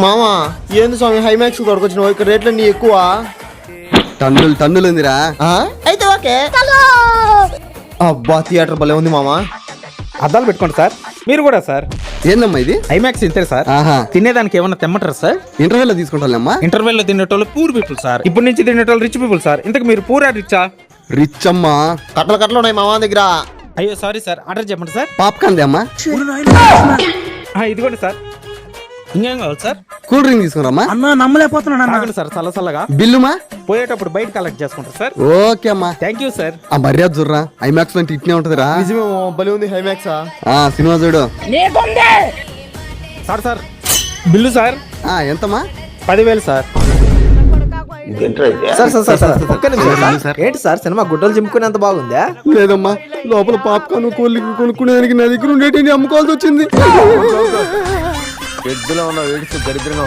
మామా ఏంది స్వామి హైమాక్స్ దొరకొచ్చిన ఇక్కడ రేట్లన్నీ ఎక్కువ. టన్నులు ఉందిరా. అయితే ఓకే. అబ్బా థియేటర్ భలే ఉంది మామా. అద్దాలు పెట్టుకోండి సార్. మీరు కూడా సార్. ఏందమ్మా ఇది? ఐమాక్స్ ఇంతే సార్. తినేదానికి ఏమన్నా తెమ్మంటారు సార్? ఇంటర్వెల్ లో తీసుకుంటానమ్మా. ఇంటర్వెల్ లో తినేటోళ్ళు పూర్ పీపుల్ సార్. ఇప్పటి నుంచి తినేటోళ్ళు రిచ్ పీపుల్ సార్. ఇంతకు మీరు పూరా రిచ్చా? రిచ్ అమ్మా. కట్టలు ఉన్నాయి మామా దగ్గర. అయ్యో సారీ సార్, ఆర్డర్ చెప్పండి సార్. పాప్కార్న్ అమ్మా. ఇదిగోండి సార్. ఇంకేం కావాలి సార్? Cool drink తీసుకురామ్మా. అన్నా నమ్మలేకపోతున్నాను సార్ చల్లగా. బిల్లుమా పోయేటప్పుడు బయట కలెక్ట్ చేసుకుంటారు సార్. ఓకే అమ్మా. Thank you sir. ఆ మర్యాద చూడరా, ఐమాక్స్ అంటే ఇట్నే ఉంటదిరా. నిజమే భలే ఉంది హైమాక్స్. సినిమా చూడు. Sir bill sir. ఎంతమ్మా? 10,000 సార్. ఏంటి సార్ సినిమా గుడ్డలు చింపుకునేంత బాగుందా? లేదమ్మా, లోపల పాప్కార్న్ కూల్ డ్రింక్ కొనుక్కునేదానికి నా దగ్గర ఉండేటి అమ్ముకోవాల్సి వచ్చింది. ఎద్దులో ఉన్న వేడిసి దరిద్రంగా